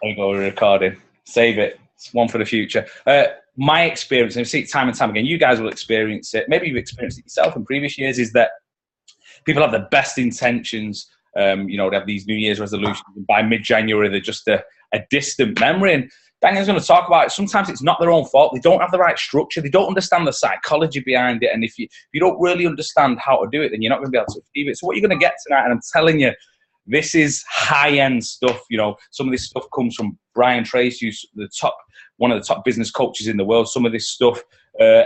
There you go, we're recording. Save it. It's one for the future. My experience, and I see it time and time again, you guys will experience it, maybe you've experienced it yourself in previous years, is that people have the best intentions. They have these New Year's resolutions, and by mid-January, they're just a distant memory. And Daniel's going to talk about it. Sometimes it's not their own fault. They don't have the right structure. They don't understand the psychology behind it. And if you don't really understand how to do it, then you're not going to be able to achieve it. So what you're going to get tonight, and I'm telling you, this is high-end stuff. Some of this stuff comes from Brian Tracy, who's one of the top business coaches in the world. Some of this stuff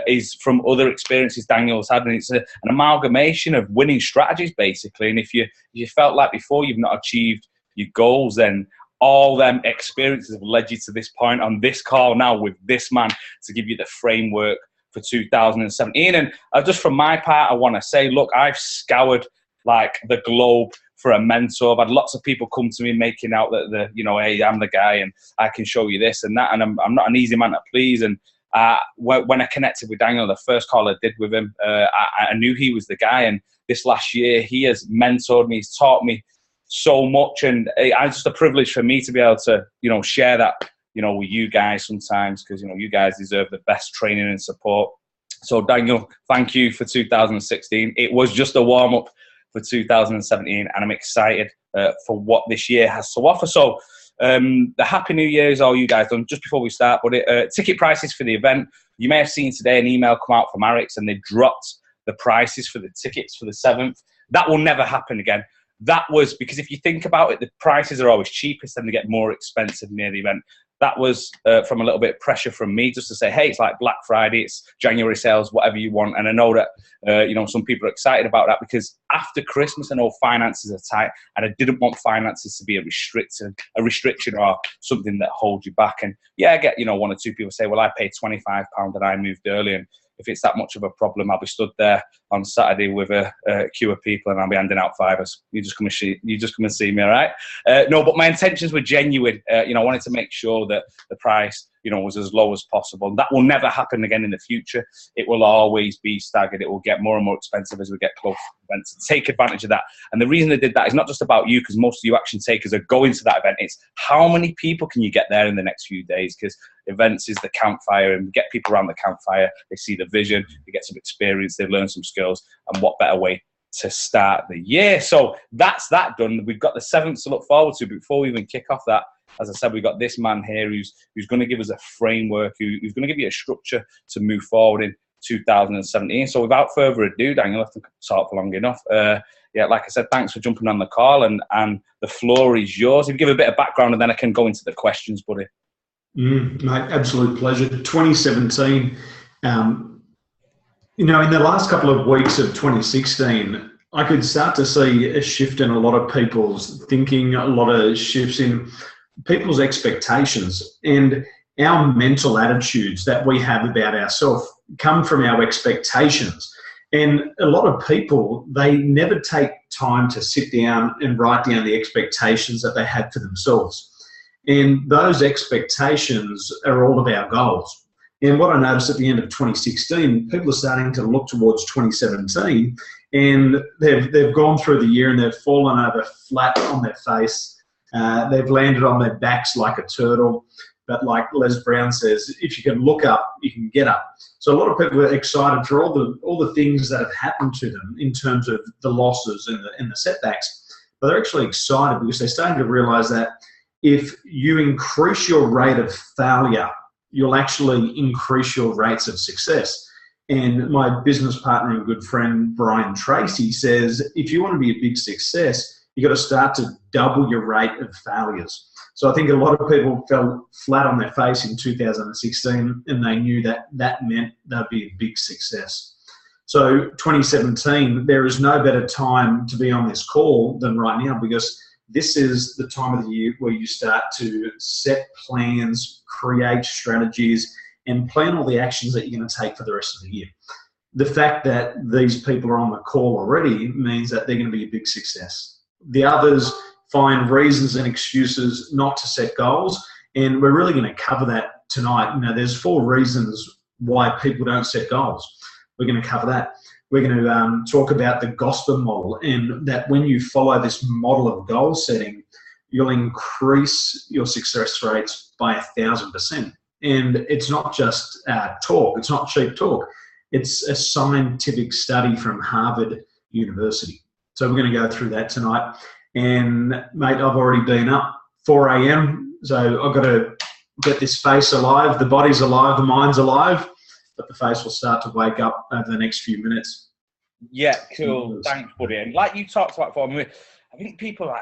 is from other experiences Daniel's had, and it's an amalgamation of winning strategies, basically. And if you felt like before you've not achieved your goals, then all them experiences have led you to this point on this call now with this man to give you the framework for 2017. And just from my part, I want to say, look, I've scoured like the globe for a mentor. I've had lots of people come to me making out that hey, I'm the guy and I can show you this and that. And I'm not an easy man to please. And when I connected with Daniel, the first call I did with him, I knew he was the guy. And this last year, he has mentored me. He's taught me so much. And it's just a privilege for me to be able to, share that, with you guys sometimes, because, you guys deserve the best training and support. So Daniel, thank you for 2016. It was just a warm-up for 2017, and I'm excited for what this year has to offer. So the Happy New Year is all you guys done. Just before we start, but ticket prices for the event, you may have seen today an email come out from Arix, and they dropped the prices for the tickets for the 7th. That will never happen again. That was because if you think about it, the prices are always cheapest, then they get more expensive near the event. That was from a little bit of pressure from me just to say, hey, it's like Black Friday, it's January sales, whatever you want. And I know that, some people are excited about that because after Christmas, I know finances are tight, and I didn't want finances to be a restriction or something that holds you back. And yeah, I get, one or two people say, well, I paid £25 and I moved early. And if it's that much of a problem, I'll be stood there on Saturday with a queue of people and I'll be handing out fivers. You just come and see me, all right? No, but my intentions were genuine. I wanted to make sure that the price, was as low as possible. That will never happen again in the future. It will always be staggered. It will get more and more expensive as we get close to the event. So take advantage of that. And the reason they did that is not just about you, because most of you action takers are going to that event. It's how many people can you get there in the next few days? Because events is the campfire, and we get people around the campfire. They see the vision, they get some experience, they learn some skills, and what better way to start the year? So that's that done. We've got the 7th to look forward to. But before we even kick off that, as I said, we've got this man here who's going to give us a framework, who's going to give you a structure to move forward in 2017. So without further ado, Daniel, I think I've talked for long enough. Like I said, thanks for jumping on the call, and the floor is yours. If you give a bit of background, and then I can go into the questions, buddy. Mate, absolute pleasure. 2017, in the last couple of weeks of 2016, I could start to see a shift in a lot of people's thinking, a lot of shifts in people's expectations, and our mental attitudes that we have about ourselves come from our expectations. And a lot of people, they never take time to sit down and write down the expectations that they have for themselves. And those expectations are all of our goals. And what I noticed at the end of 2016, people are starting to look towards 2017, and they've gone through the year and they've fallen over flat on their face. They've landed on their backs like a turtle. But like Les Brown says, if you can look up, you can get up. So a lot of people are excited for all the things that have happened to them in terms of the losses and the setbacks. But they're actually excited because they're starting to realize that if you increase your rate of failure, you'll actually increase your rates of success. And my business partner and good friend, Brian Tracy, says, if you want to be a big success, you've got to start to double your rate of failures. So I think a lot of people fell flat on their face in 2016, and they knew that meant they'd be a big success. So 2017, there is no better time to be on this call than right now, because this is the time of the year where you start to set plans, create strategies, and plan all the actions that you're going to take for the rest of the year. The fact that these people are on the call already means that they're going to be a big success. The others find reasons and excuses not to set goals, and we're really going to cover that tonight. There's 4 reasons why people don't set goals. We're going to cover that. We're going to talk about the gospel model, and that when you follow this model of goal setting, you'll increase your success rates by 1,000%. And it's not just talk. It's not cheap talk. It's a scientific study from Harvard University. So we're going to go through that tonight. And mate, I've already been up 4 a.m. So I've got to get this face alive. The body's alive, the mind's alive, but the face will start to wake up over the next few minutes. Yeah, cool. Thanks, buddy. And like you talked about before, I think people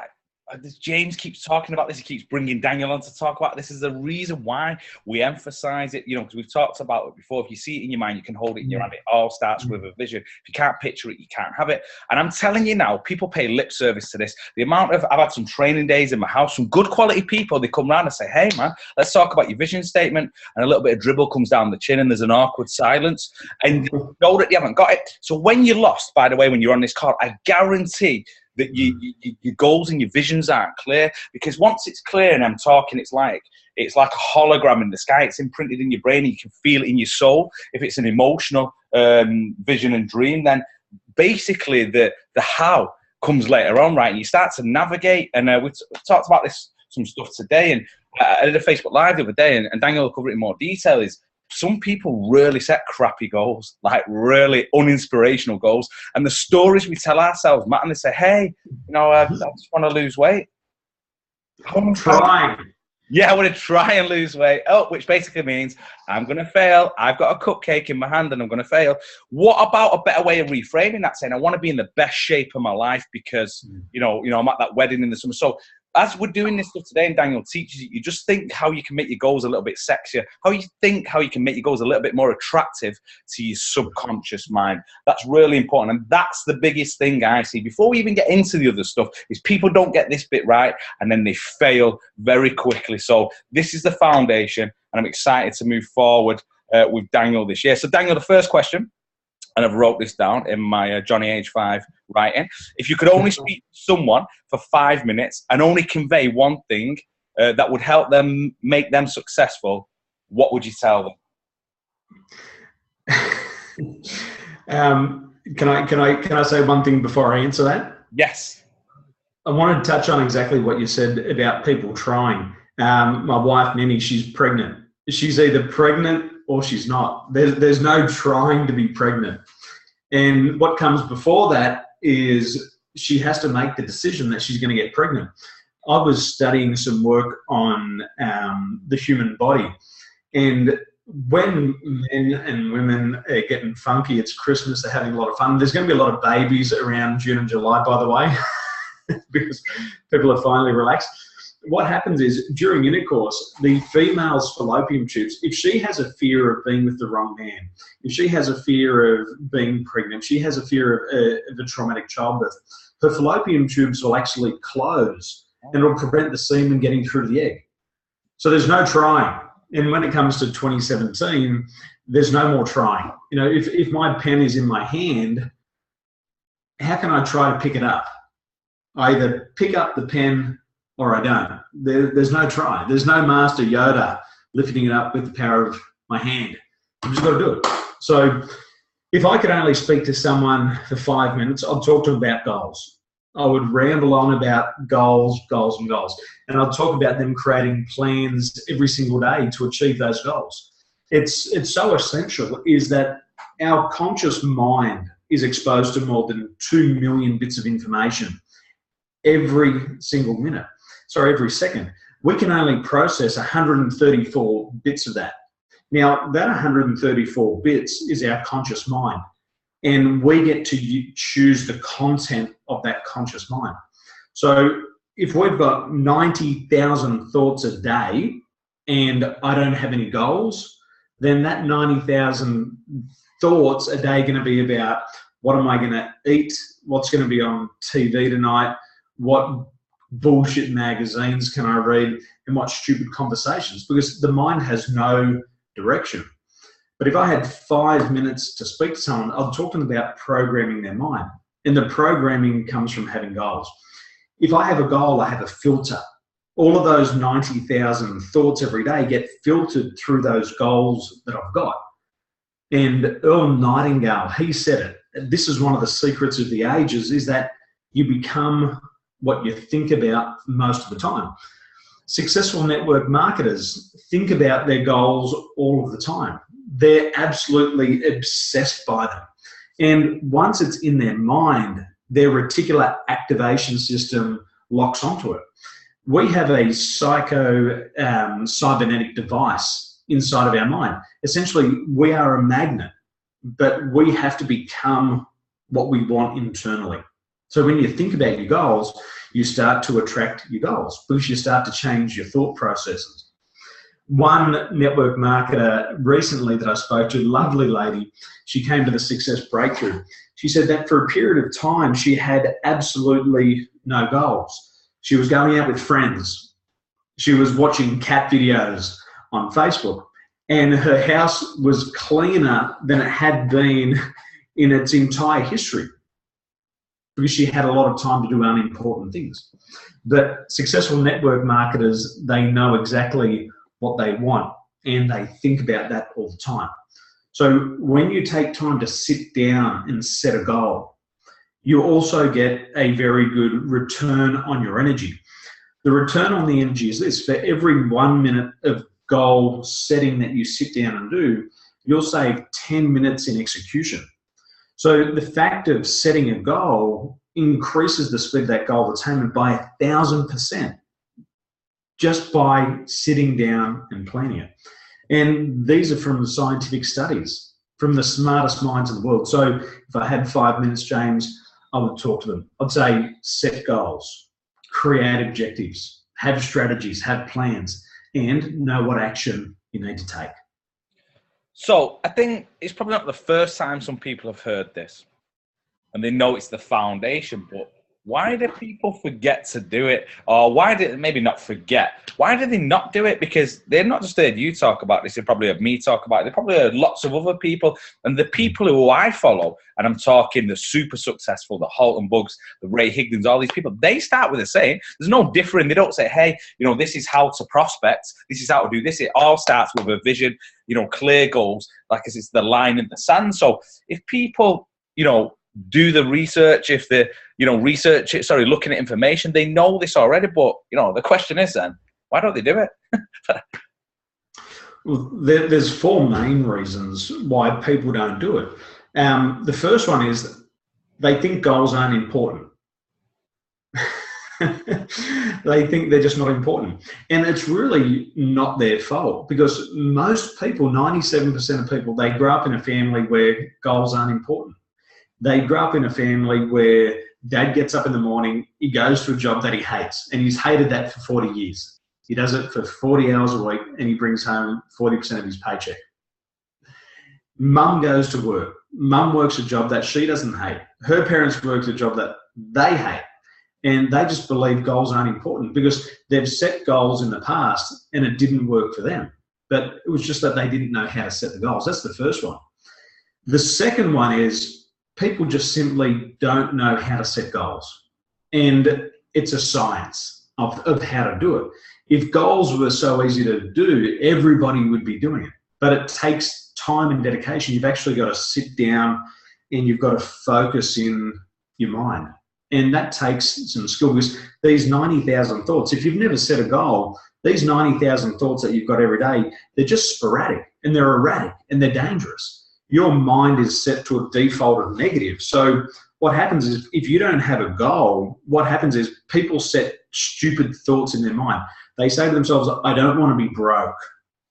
James keeps talking about this. He keeps bringing Daniel on to talk about this. Is the reason why we emphasize it, because we've talked about it before. If you see it in your mind, you can hold it in your hand. It all starts with a vision. If you can't picture it, you can't have it. And I'm telling you now, people pay lip service to this. I've had some training days in my house, some good quality people. They come round and say, hey man, let's talk about your vision statement. And a little bit of dribble comes down the chin and there's an awkward silence. And you know that you haven't got it. So when you're lost, by the way, when you're on this call, I guarantee that your goals and your visions aren't clear, because once it's clear and I'm talking, it's like a hologram in the sky. It's imprinted in your brain and you can feel it in your soul. If it's an emotional vision and dream, then basically the how comes later on, right? And you start to navigate. And we talked about some stuff today, and I did a Facebook Live the other day, and Daniel will cover it in more detail. Is some people really set crappy goals, like really uninspirational goals. And the stories we tell ourselves, Matt, and they say, hey, I just want to lose weight. I'm trying. Yeah, I want to try and lose weight. Oh, which basically means I'm going to fail. I've got a cupcake in my hand and I'm going to fail. What about a better way of reframing that, saying I want to be in the best shape of my life because, I'm at that wedding in the summer. So as we're doing this stuff today, and Daniel teaches you just think how you can make your goals a little bit sexier, how you can make your goals a little bit more attractive to your subconscious mind. That's really important. And that's the biggest thing I see. Before we even get into the other stuff, is people don't get this bit right and then they fail very quickly. So this is the foundation, and I'm excited to move forward with Daniel this year. So Daniel, the first question, and I've wrote this down in my Johnny Age 5 writing. If you could only speak to someone for 5 minutes and only convey one thing that would help them, make them successful, what would you tell them? Can I say one thing before I answer that? Yes. I want to touch on exactly what you said about people trying. My wife, Nenny, she's pregnant. She's either pregnant or she's not. There's no trying to be pregnant. And what comes before that is she has to make the decision that she's going to get pregnant. I was studying some work on the human body. And when men and women are getting funky, it's Christmas, they're having a lot of fun. There's going to be a lot of babies around June and July, by the way, because people are finally relaxed. What happens is during intercourse, the female's fallopian tubes, if she has a fear of being with the wrong man, if she has a fear of being pregnant, she has a fear of a traumatic childbirth, her fallopian tubes will actually close and it'll prevent the semen getting through to the egg. So there's no trying. And when it comes to 2017, there's no more trying. If my pen is in my hand, how can I try to pick it up? I either pick up the pen or I don't. There's no try. There's no Master Yoda lifting it up with the power of my hand. I've just got to do it. So if I could only speak to someone for 5 minutes, I'd talk to them about goals. I would ramble on about goals, and goals. And I'd talk about them creating plans every single day to achieve those goals. It's so essential is that our conscious mind is exposed to more than 2 million bits of information every single minute. Sorry, every second. We can only process 134 bits of that. Now, that 134 bits is our conscious mind, and we get to choose the content of that conscious mind. So if we've got 90,000 thoughts a day and I don't have any goals, then that 90,000 thoughts a day are going to be about what am I going to eat, what's going to be on TV tonight, what bullshit magazines can I read, and what stupid conversations, because the mind has no direction. But if I had 5 minutes to speak to someone, I'd talk to them about programming their mind. And the programming comes from having goals. If I have a goal, I have a filter. All of those 90,000 thoughts every day get filtered through those goals that I've got. And Earl Nightingale, he said it. This is one of the secrets of the ages, is that you become what you think about most of the time. Successful network marketers think about their goals all of the time. They're absolutely obsessed by them. And once it's in their mind, their reticular activation system locks onto it. We have a cybernetic device inside of our mind. Essentially, we are a magnet, but we have to become what we want internally. So when you think about your goals, you start to attract your goals because you start to change your thought processes. One network marketer recently that I spoke to, lovely lady, she came to the Success Breakthrough. She said that for a period of time, she had absolutely no goals. She was going out with friends. She was watching cat videos on Facebook, and her house was cleaner than it had been in its entire history because she had a lot of time to do unimportant things. But successful network marketers, they know exactly what they want, and they think about that all the time. So when you take time to sit down and set a goal, you also get a very good return on your energy. The return on the energy is this: for every 1 minute of goal setting that you sit down and do, you'll save 10 minutes in execution. So the fact of setting a goal increases the speed of that goal attainment by 1,000% just by sitting down and planning it. And these are from the scientific studies, from the smartest minds in the world. So if I had 5 minutes, James, I would talk to them. I'd say set goals, create objectives, have strategies, have plans, and know what action you need to take. So I think it's probably not the first time some people have heard this and they know it's the foundation, but why do people forget to do it? Or why did maybe not forget? Why do they not do it? Because they've not just heard you talk about this, they've probably heard me talk about it. They've probably heard lots of other people. And the people who I follow, and I'm talking the super successful, the Halton Bugs, the Ray Higdons, all these people, they start with a saying. There's no different. They don't say, hey, this is how to prospect. This is how to do this. It all starts with a vision, clear goals, like it's the line in the sand. So if people, do the research, if they research it, looking at information, they know this already, but the question is then, why don't they do it? Well, there's four main reasons why people don't do it. The first one is they think goals aren't important. They think they're just not important, and it's really not their fault, because most people, 97% of people, they grow up in a family where goals aren't important. They grow up in a family where dad gets up in the morning, he goes to a job that he hates, and he's hated that for 40 years. He does it for 40 hours a week, and he brings home 40% of his paycheck. Mum goes to work. Mum works a job that she doesn't hate. Her parents work a job that they hate, and they just believe goals aren't important because they've set goals in the past and it didn't work for them. But it was just that they didn't know how to set the goals. That's the first one. The second one is people just simply don't know how to set goals. And it's a science of how to do it. If goals were so easy to do, everybody would be doing it. But it takes time and dedication. You've actually got to sit down and you've got to focus in your mind. And that takes some skill, because these 90,000 thoughts, if you've never set a goal, these 90,000 thoughts that you've got every day, they're just sporadic and they're erratic and they're dangerous. Your mind is set to a default of negative. So what happens is, if you don't have a goal, what happens is people set stupid thoughts in their mind. They say to themselves, I don't want to be broke.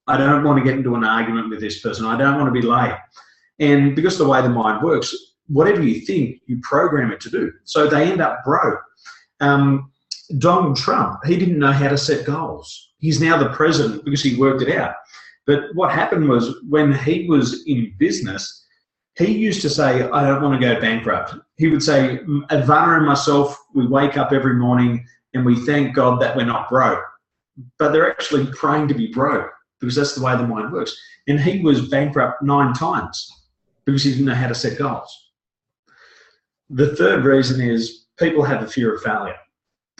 I don't want to get into an argument with this person. I don't want to be late. And because of the way the mind works, whatever you think, you program it to do. So they end up broke. Donald Trump, he didn't know how to set goals. He's now the president because he worked it out. But what happened was, when he was in business, he used to say, I don't want to go bankrupt. He would say, Ivana and myself, we wake up every morning and we thank God that we're not broke. But they're actually praying to be broke, because that's the way the mind works. And he was bankrupt 9 times because he didn't know how to set goals. The third reason is people have a fear of failure.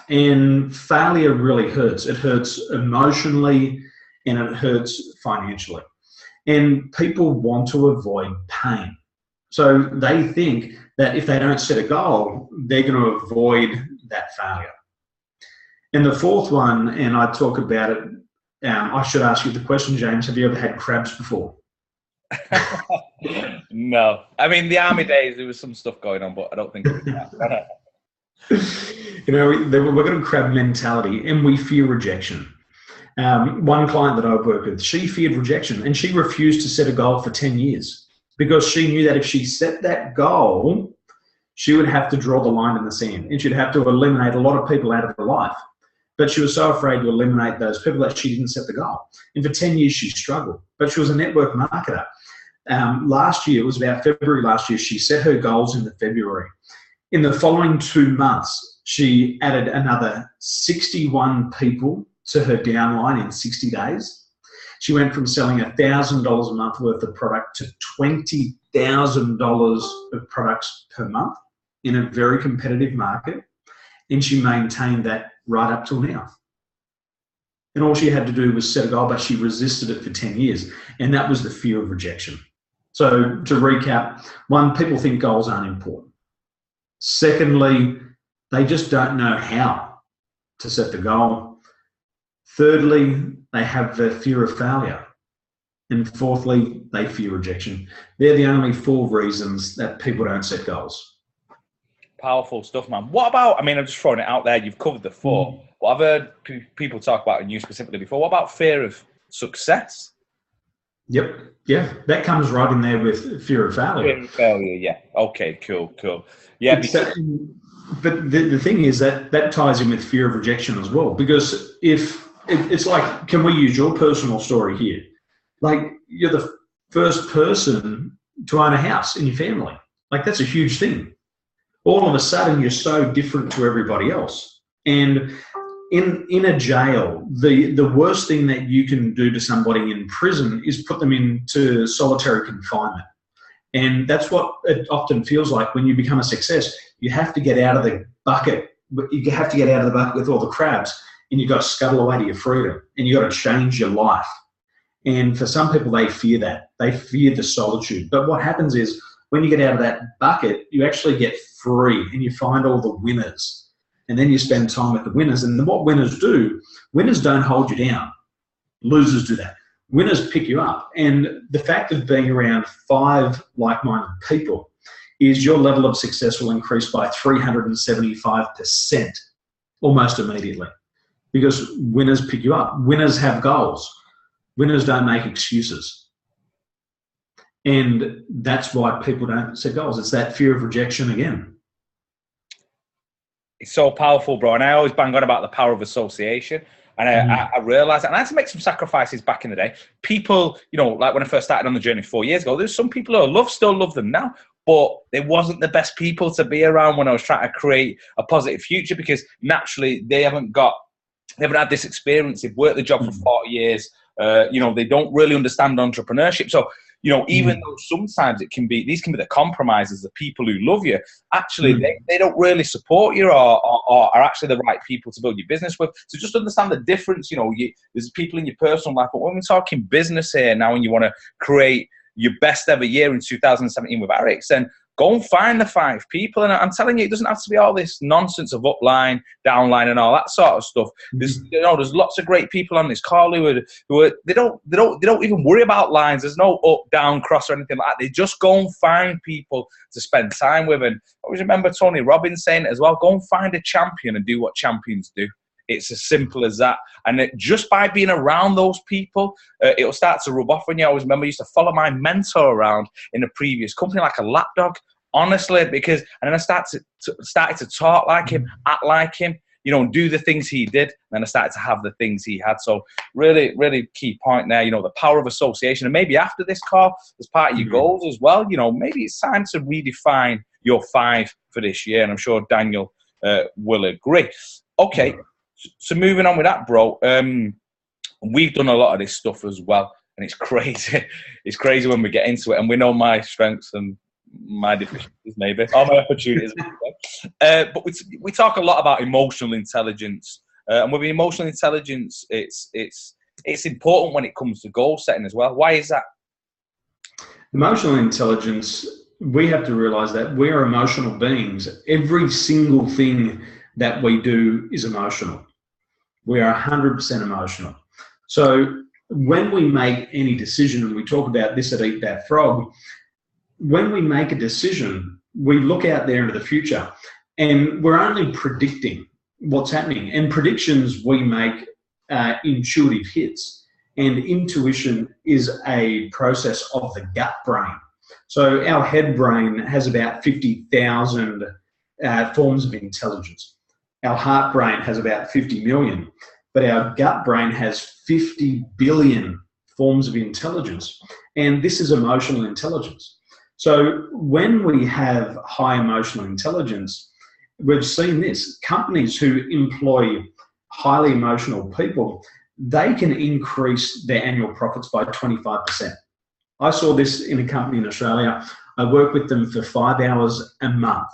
And failure really hurts. It hurts emotionally, and it hurts financially. And people want to avoid pain. So they think that if they don't set a goal, they're going to avoid that failure. And the fourth one, and I talk about it, I should ask you the question, James, have you ever had crabs before? No. I mean, the army days, there was some stuff going on, but I don't think it was that. You know, we're got a crab mentality and we fear rejection. One client that I work with, she feared rejection and she refused to set a goal for 10 years because she knew that if she set that goal, she would have to draw the line in the sand and she'd have to eliminate a lot of people out of her life. But she was so afraid to eliminate those people that she didn't set the goal. And for 10 years, she struggled. But she was a network marketer. Last year, it was about February last year, she set her goals in the February. In the following 2 months, she added another 61 people to her downline in 60 days. She went from selling $1,000 a month worth of product to $20,000 of products per month in a very competitive market. And she maintained that right up till now. And all she had to do was set a goal, but she resisted it for 10 years. And that was the fear of rejection. So to recap, one, people think goals aren't important. Secondly, they just don't know how to set the goal. Thirdly, they have the fear of failure. And fourthly, they fear rejection. They're the only 4 reasons that people don't set goals. Powerful stuff, man. What about, I mean, I'm just throwing it out there. You've covered the 4. What I've heard people talk about, and you specifically before, what about fear of success? Yep. Yeah, that comes right in there with fear of failure. Fear of failure, yeah. Okay, cool. Yeah. But the thing is that ties in with fear of rejection as well. Because if it's like, can we use your personal story here? Like, you're the first person to own a house in your family. Like, that's a huge thing. All of a sudden, you're so different to everybody else. And in a jail, the worst thing that you can do to somebody in prison is put them into solitary confinement. And that's what it often feels like when you become a success. You have to get out of the bucket. You have to get out of the bucket with all the crabs, and you've got to scuttle away to your freedom, and you've got to change your life. And for some people, they fear that. They fear the solitude. But what happens is, when you get out of that bucket, you actually get free and you find all the winners. And then you spend time with the winners. And what winners do, winners don't hold you down. Losers do that. Winners pick you up. And the fact of being around 5 like-minded people is your level of success will increase by 375% almost immediately, because winners pick you up. Winners have goals. Winners don't make excuses. And that's why people don't set goals. It's that fear of rejection again. It's so powerful, bro. And I always bang on about the power of association. And I realised that. And I had to make some sacrifices back in the day. People, you know, like when I first started on the journey 4 years ago, there's some people who still love them now. But they wasn't the best people to be around when I was trying to create a positive future, because naturally they haven't had this experience. They've worked the job for 40 years. You know, they don't really understand entrepreneurship. So, you know, even though sometimes these can be the compromises, the people who love you, actually they don't really support you or are actually the right people to build your business with. So just understand the difference. You know, there's people in your personal life, but when we're talking business here now and you want to create your best ever year in 2017 with Alex, then go and find the 5 people. And I'm telling you, it doesn't have to be all this nonsense of upline, downline, and all that sort of stuff. There's lots of great people on this call who are they don't even worry about lines. There's no up, down, cross, or anything like that. They just go and find people to spend time with. And I always remember Tony Robbins saying it as well: go and find a champion and do what champions do. It's as simple as that. And just by being around those people, it'll start to rub off on you. I always remember I used to follow my mentor around in a previous company like a lapdog, honestly, and then I started to talk like him, act like him, you know, and do the things he did. And then I started to have the things he had. So really, really key point there, you know, the power of association. And maybe after this call, as part of your goals as well, you know, maybe it's time to redefine your 5 for this year. And I'm sure Daniel will agree. Okay. So moving on with that, bro, we've done a lot of this stuff as well, and it's crazy. It's crazy when we get into it, and we know my strengths and my deficiencies, maybe, or my opportunities. But we talk a lot about emotional intelligence, and with emotional intelligence, it's important when it comes to goal setting as well. Why is that? Emotional intelligence, we have to realise that we are emotional beings. Every single thing that we do is emotional. We are 100% emotional. So when we make any decision, and we talk about this at Eat That Frog, when we make a decision, we look out there into the future and we're only predicting what's happening. And predictions we make intuitive hits. And intuition is a process of the gut brain. So our head brain has about 50,000 forms of intelligence. Our heart brain has about 50 million, but our gut brain has 50 billion forms of intelligence. And this is emotional intelligence. So when we have high emotional intelligence, we've seen this. Companies who employ highly emotional people, they can increase their annual profits by 25%. I saw this in a company in Australia. I worked with them for 5 hours a month.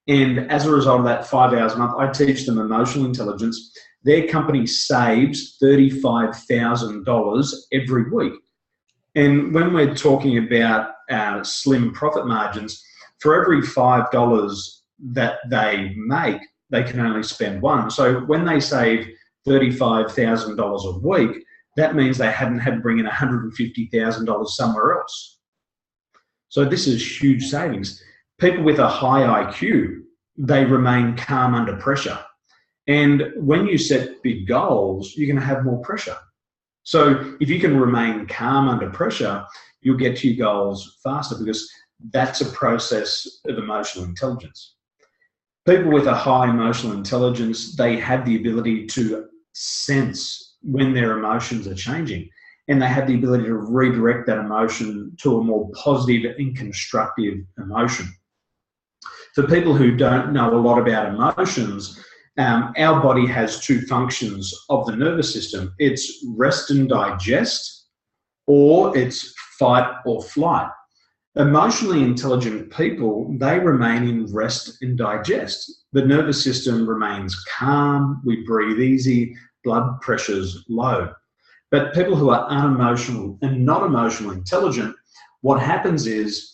And as a result of that 5 hours a month, I teach them emotional intelligence. Their company saves $35,000 every week. And when we're talking about slim profit margins, for every $5 that they make, they can only spend $1. So when they save $35,000 a week, that means they hadn't had to bring in $150,000 somewhere else. So this is huge savings. People with a high IQ, they remain calm under pressure. And when you set big goals, you're going to have more pressure. So if you can remain calm under pressure, you'll get to your goals faster, because that's a process of emotional intelligence. People with a high emotional intelligence, they have the ability to sense when their emotions are changing, and they have the ability to redirect that emotion to a more positive and constructive emotion. For people who don't know a lot about emotions, our body has two functions of the nervous system. It's rest and digest, or it's fight or flight. Emotionally intelligent people, they remain in rest and digest. The nervous system remains calm, we breathe easy, blood pressure's low. But people who are unemotional and not emotionally intelligent, what happens is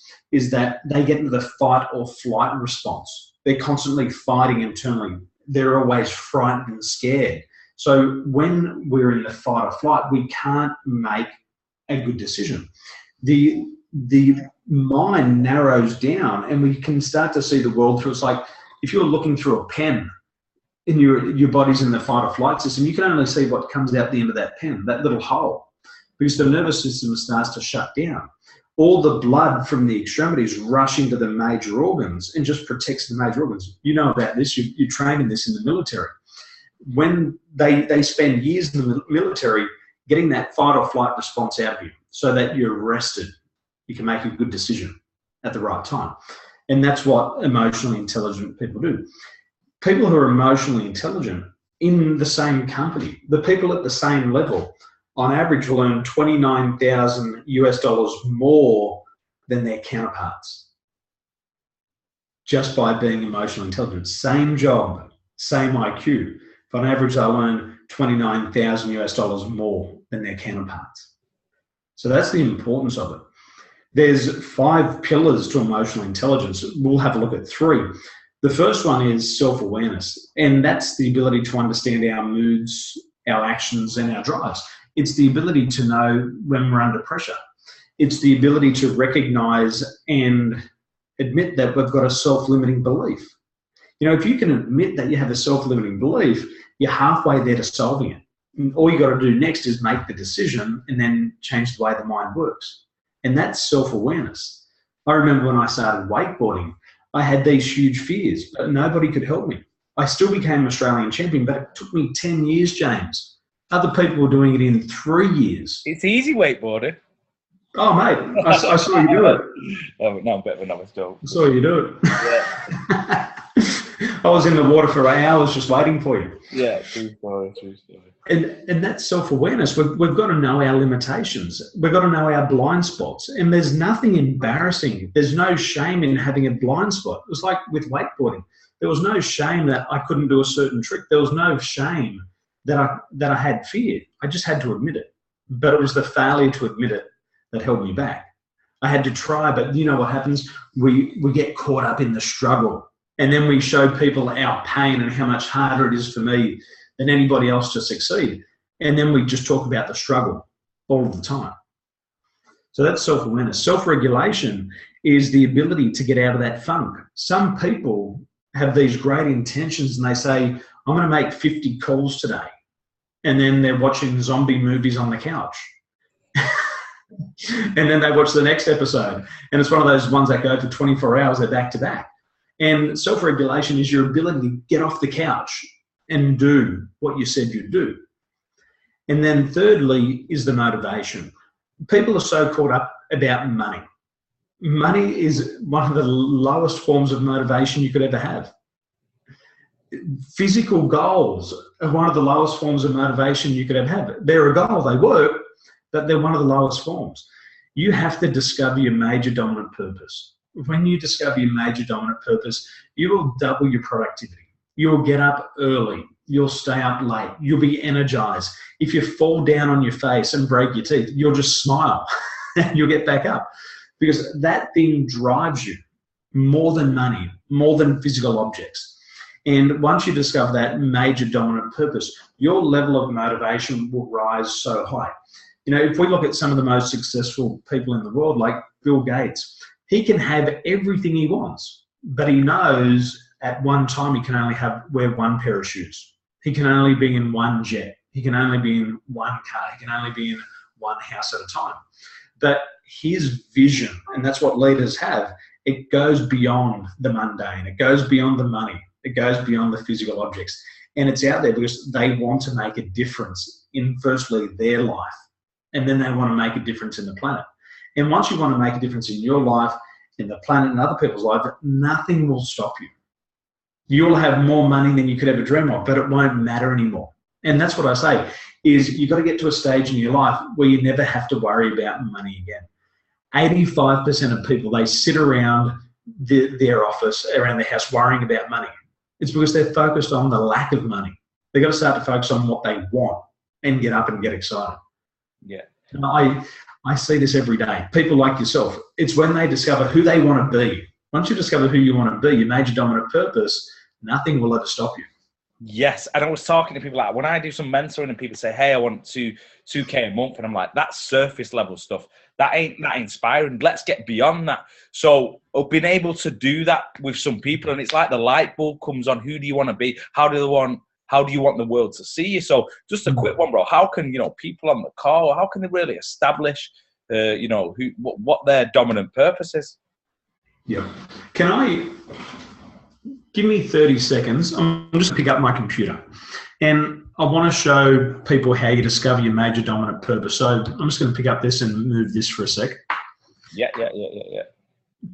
that they get into the fight or flight response. They're constantly fighting internally. They're always frightened and scared. So when we're in the fight or flight, we can't make a good decision. The mind narrows down and we can start to see the world through. It's like if you're looking through a pen and your body's in the fight or flight system, you can only see what comes out the end of that pen, that little hole, because the nervous system starts to shut down. All the blood from the extremities rush into the major organs and just protects the major organs. You know about this, you train in this in the military. When they spend years in the military getting that fight or flight response out of you so that you're rested, you can make a good decision at the right time. And that's what emotionally intelligent people do. People who are emotionally intelligent in the same company, the people at the same level, on average will earn $29,000 more than their counterparts, just by being emotionally intelligent. Same job, same IQ, but on average they'll earn $29,000 more than their counterparts. So that's the importance of it. There's 5 pillars to emotional intelligence. We'll have a look at 3. The first one is self-awareness, and that's the ability to understand our moods, our actions, and our drives. It's the ability to know when we're under pressure. It's the ability to recognize and admit that we've got a self-limiting belief. You know, if you can admit that you have a self-limiting belief, you're halfway there to solving it. And all you got to do next is make the decision and then change the way the mind works. And that's self-awareness. I remember when I started wakeboarding, I had these huge fears, but nobody could help me. I still became Australian champion, but it took me 10 years, James. Other people were doing it in 3 years. It's easy wakeboarding. Oh, mate, I saw you do it. Oh, no, I'm better than I was told. I saw you do it. Yeah. I was in the water for hours just waiting for you. Yeah, true story. And that's self-awareness. We've got to know our limitations. We've got to know our blind spots. And there's nothing embarrassing. There's no shame in having a blind spot. It was like with wakeboarding. There was no shame that I couldn't do a certain trick. There was no shame that I had fear. I just had to admit it. But it was the failure to admit it that held me back. I had to try, but you know what happens? We get caught up in the struggle. And then we show people our pain and how much harder it is for me than anybody else to succeed. And then we just talk about the struggle all the time. So that's self-awareness. Self-regulation is the ability to get out of that funk. Some people have these great intentions and they say, I'm going to make 50 calls today. And then they're watching zombie movies on the couch. And then they watch the next episode. And it's one of those ones that go for 24 hours, they're back to back. And self-regulation is your ability to get off the couch and do what you said you'd do. And then thirdly is the motivation. People are so caught up about money. Money is one of the lowest forms of motivation you could ever have. Physical goals are one of the lowest forms of motivation you could ever have. They're a goal, they work, but they're one of the lowest forms. You have to discover your major dominant purpose. When you discover your major dominant purpose, you will double your productivity. You'll get up early. You'll stay up late. You'll be energized. If you fall down on your face and break your teeth, you'll just smile and you'll get back up, because that thing drives you more than money, more than physical objects. And once you discover that major dominant purpose, your level of motivation will rise so high. You know, if we look at some of the most successful people in the world, like Bill Gates, he can have everything he wants, but he knows at one time he can only wear one pair of shoes. He can only be in one jet. He can only be in one car. He can only be in one house at a time. But his vision, and that's what leaders have, it goes beyond the mundane. It goes beyond the money. It goes beyond the physical objects. And it's out there because they want to make a difference in, firstly, their life. And then they want to make a difference in the planet. And once you want to make a difference in your life, in the planet, and other people's lives, nothing will stop you. You'll have more money than you could ever dream of, but it won't matter anymore. And that's what I say, is you've got to get to a stage in your life where you never have to worry about money again. 85% of people, they sit around their office, around their house, worrying about money. It's because they're focused on the lack of money. They've got to start to focus on what they want and get up and get excited. Yeah. And I see this every day. People like yourself, it's when they discover who they want to be. Once you discover who you want to be, your major dominant purpose, nothing will ever stop you. Yes, and I was talking to people like, when I do some mentoring and people say, hey, I want $2K a month, and I'm like, that's surface level stuff. That ain't that inspiring. Let's get beyond that. So I've been able to do that with some people, and it's like the light bulb comes on. Who do you want to be? How do you want the world to see you? So just a quick one, bro. How can, people on the call, how can they really establish, what their dominant purpose is? Yeah. Give me 30 seconds. I'm just going to pick up my computer. And I want to show people how you discover your major dominant purpose. So I'm just going to pick up this and move this for a sec. Yeah.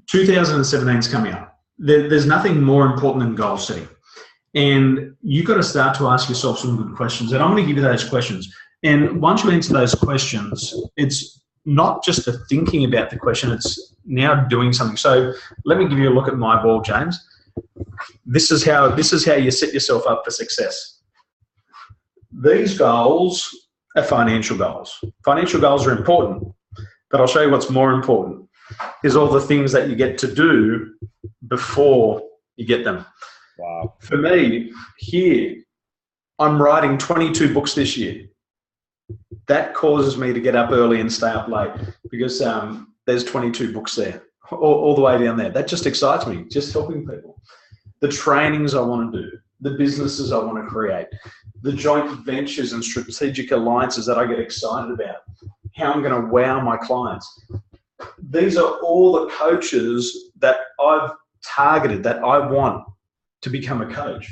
2017 is coming up. There's nothing more important than goal setting. And you've got to start to ask yourself some good questions. And I'm going to give you those questions. And once you answer those questions, it's not just the thinking about the question, it's now doing something. So let me give you a look at my ball, James. This is how you set yourself up for success. These goals are financial goals. Financial goals are important, but I'll show you what's more important is all the things that you get to do before you get them. Wow. For me, here, I'm writing 22 books this year. That causes me to get up early and stay up late because there's 22 books there, all the way down there. That just excites me, just helping people. The trainings I want to do, the businesses I want to create, the joint ventures and strategic alliances that I get excited about, how I'm going to wow my clients. These are all the coaches that I've targeted, that I want to become a coach.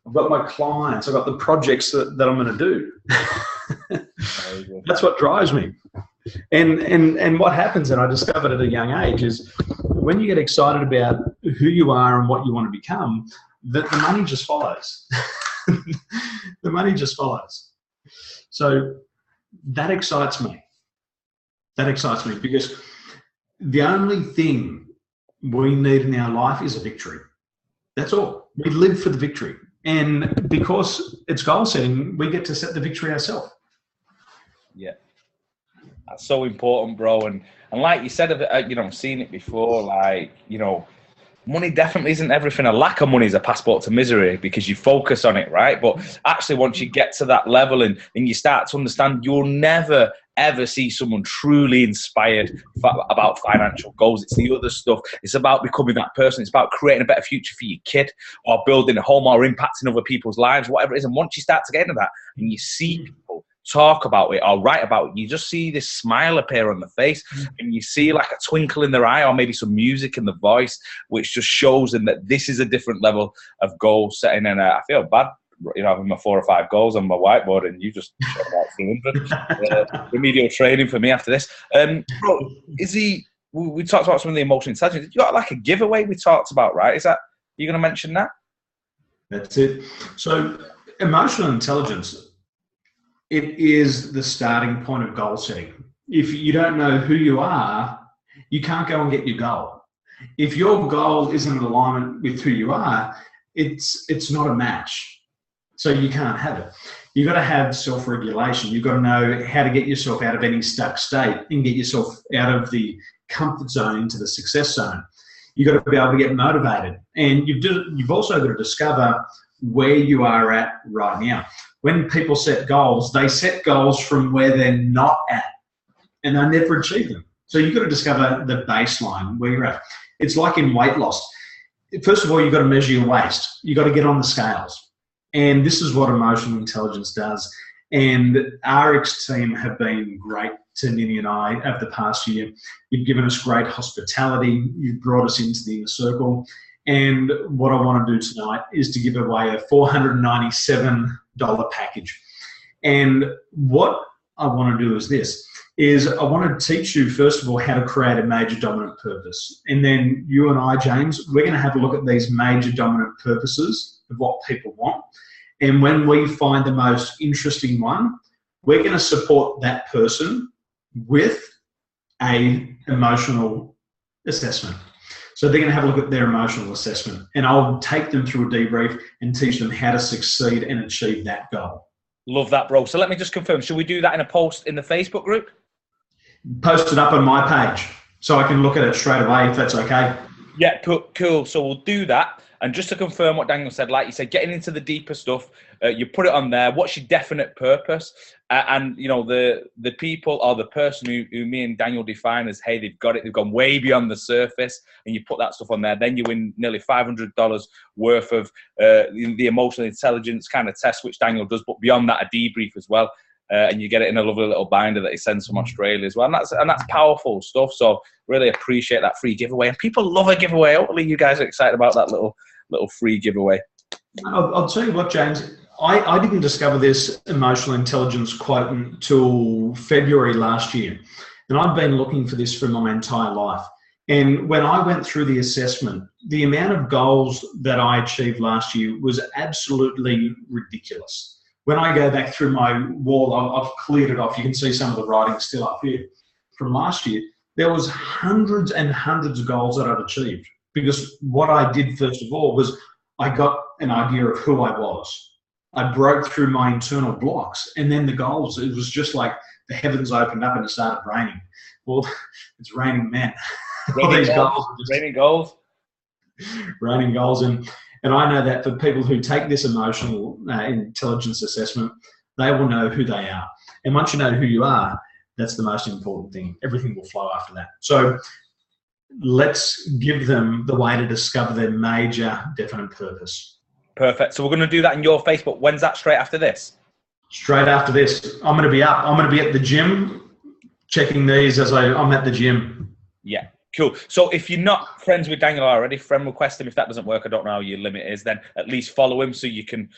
I've got my clients, I've got the projects that I'm going to do. That's what drives me. And what happens, and I discovered at a young age, is when you get excited about who you are and what you want to become, the money just follows. The money just follows. So that excites me. That excites me because the only thing we need in our life is a victory. That's all. We live for the victory. And because it's goal setting, we get to set the victory ourselves. Yeah. That's so important, bro. And like you said, I've seen it before, money definitely isn't everything. A lack of money is a passport to misery because you focus on it, right? But actually, once you get to that level and you start to understand, you'll never, ever see someone truly inspired about financial goals. It's the other stuff. It's about becoming that person. It's about creating a better future for your kid or building a home or impacting other people's lives, whatever it is. And once you start to get into that and you see people talk about it or write about it, you just see this smile appear on the face and you see like a twinkle in their eye or maybe some music in the voice, which just shows them that this is a different level of goal setting. And I feel bad, having my 4 or 5 goals on my whiteboard and you just shot about 300. Remedial training for me after this. Bro, we talked about some of the emotional intelligence. You got like a giveaway we talked about, right? You going to mention that? That's it. So emotional intelligence, it is the starting point of goal setting. If you don't know who you are, you can't go and get your goal. If your goal isn't in alignment with who you are, it's not a match. So you can't have it. You've got to have self-regulation. You've got to know how to get yourself out of any stuck state and get yourself out of the comfort zone into the success zone. You've got to be able to get motivated. And you've also got to discover where you are at right now. When people set goals, they set goals from where they're not at and they never achieve them. So you've got to discover the baseline where you're at. It's like in weight loss. First of all, you've got to measure your waist. You've got to get on the scales. And this is what emotional intelligence does. And RX team have been great to Nini and I over the past year. You've given us great hospitality. You've brought us into the inner circle. And what I want to do tonight is to give away a $497 package. And what I want to do is this, I want to teach you, first of all, how to create a major dominant purpose. And then you and I, James, we're going to have a look at these major dominant purposes of what people want. And when we find the most interesting one, we're going to support that person with an emotional assessment. So they're going to have a look at their emotional assessment and I'll take them through a debrief and teach them how to succeed and achieve that goal. Love that, bro. So let me just confirm, should we do that in a post in the Facebook group? Post it up on my page so I can look at it straight away if that's okay. Yeah, cool. So we'll do that. And just to confirm what Daniel said, like you said, getting into the deeper stuff, you put it on there. What's your definite purpose? And the people or the person who me and Daniel define as, hey, they've got it. They've gone way beyond the surface, and you put that stuff on there. Then you win nearly $500 worth of the emotional intelligence kind of test, which Daniel does. But beyond that, a debrief as well. And you get it in a lovely little binder that he sends from Australia as well. And that's powerful stuff. So really appreciate that free giveaway. And people love a giveaway. Hopefully you guys are excited about that little free giveaway. I'll tell you what, James, I didn't discover this emotional intelligence quote until February last year. And I've been looking for this for my entire life. And when I went through the assessment, the amount of goals that I achieved last year was absolutely ridiculous. When I go back through my wall, I've cleared it off. You can see some of the writing still up here from last year. There was hundreds and hundreds of goals that I'd achieved because what I did first of all was I got an idea of who I was. I broke through my internal blocks and then the goals, it was just like the heavens opened up and it started raining. Well, it's raining men. All these goals. Raining goals. Raining goals. And I know that for people who take this emotional intelligence assessment, they will know who they are. And once you know who you are, that's the most important thing. Everything will flow after that. So let's give them the way to discover their major definite purpose. Perfect. So we're going to do that in your Facebook. When's that? Straight after this? Straight after this. I'm going to be up. I'm going to be at the gym checking these as I'm at the gym. Yeah. Cool. So if you're not friends with Daniel already, friend request him. If that doesn't work, I don't know how your limit is, then at least follow him so you can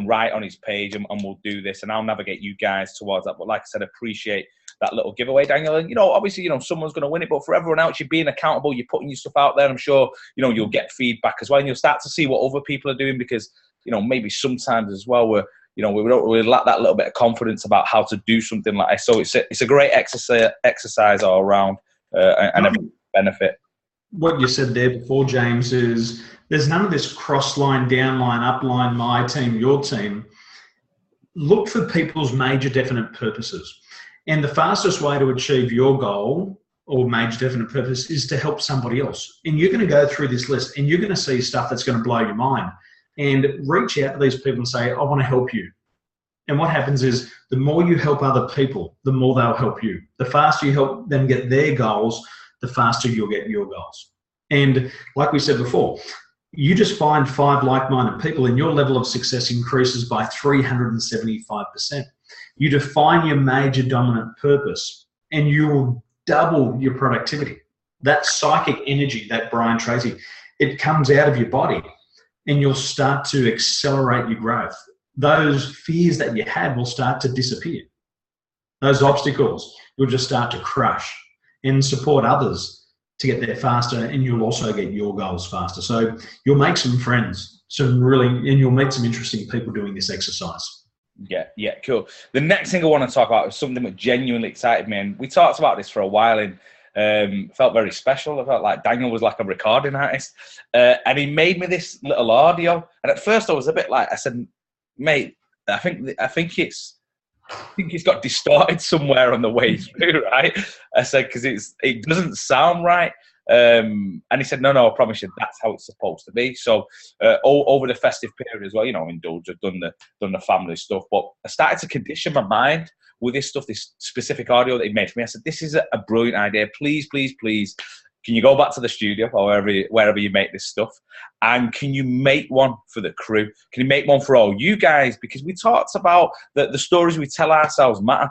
write on his page and we'll do this and I'll navigate you guys towards that. But like I said, appreciate that little giveaway, Daniel. And, obviously, someone's going to win it, but for everyone else, you're being accountable, you're putting your stuff out there. I'm sure, you'll get feedback as well and you'll start to see what other people are doing because, maybe sometimes as well, we don't lack that little bit of confidence about how to do something like this. So it's a great exercise all around and every benefit. What you said there before, James, is there's none of this cross line, down line, up line, my team, your team. Look for people's major definite purposes. And the fastest way to achieve your goal or major definite purpose is to help somebody else. And you're going to go through this list and you're going to see stuff that's going to blow your mind, and reach out to these people and say, I want to help you. And what happens is the more you help other people, the more they'll help you. The faster you help them get their goals, the faster you'll get your goals. And like we said before, you just find 5 like-minded people and your level of success increases by 375%. You define your major dominant purpose and you'll double your productivity. That psychic energy, that Brian Tracy, it comes out of your body and you'll start to accelerate your growth. Those fears that you had will start to disappear. Those obstacles, you'll just start to crush and support others to get there faster, and you'll also get your goals faster. So you'll make some friends, and you'll meet some interesting people doing this exercise. Yeah, cool. The next thing I want to talk about is something that genuinely excited me, and we talked about this for a while, and felt very special. I felt like Daniel was like a recording artist, and he made me this little audio. And at first, I was a bit like, I said, mate, I think it's got distorted somewhere on the way through, right? I said, because it doesn't sound right. And he said, no, I promise you, that's how it's supposed to be. So over the festive period as well, indulge, I've done the family stuff, but I started to condition my mind with this stuff, this specific audio that he made for me. I said, this is a brilliant idea. Please, can you go back to the studio or wherever you make this stuff? And can you make one for the crew? Can you make one for all you guys? Because we talked about the stories we tell ourselves matter.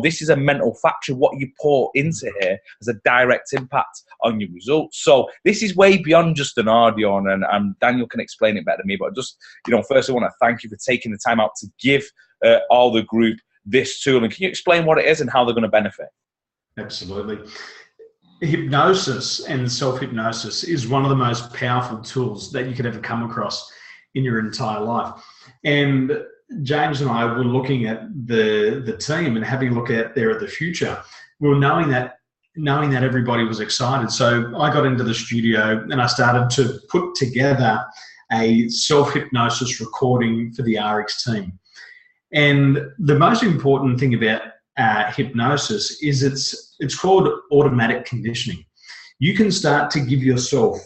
This is a mental factor. What you pour into here has a direct impact on your results. So this is way beyond just an audio, and Daniel can explain it better than me. But just, first I want to thank you for taking the time out to give all the group this tool. And can you explain what it is and how they're going to benefit? Absolutely. Hypnosis and self-hypnosis is one of the most powerful tools that you could ever come across in your entire life. And James and I were looking at the team and having a look out there at the future. We were knowing that everybody was excited. So I got into the studio and I started to put together a self-hypnosis recording for the RX team. And the most important thing about hypnosis is it's called automatic conditioning. You can start to give yourself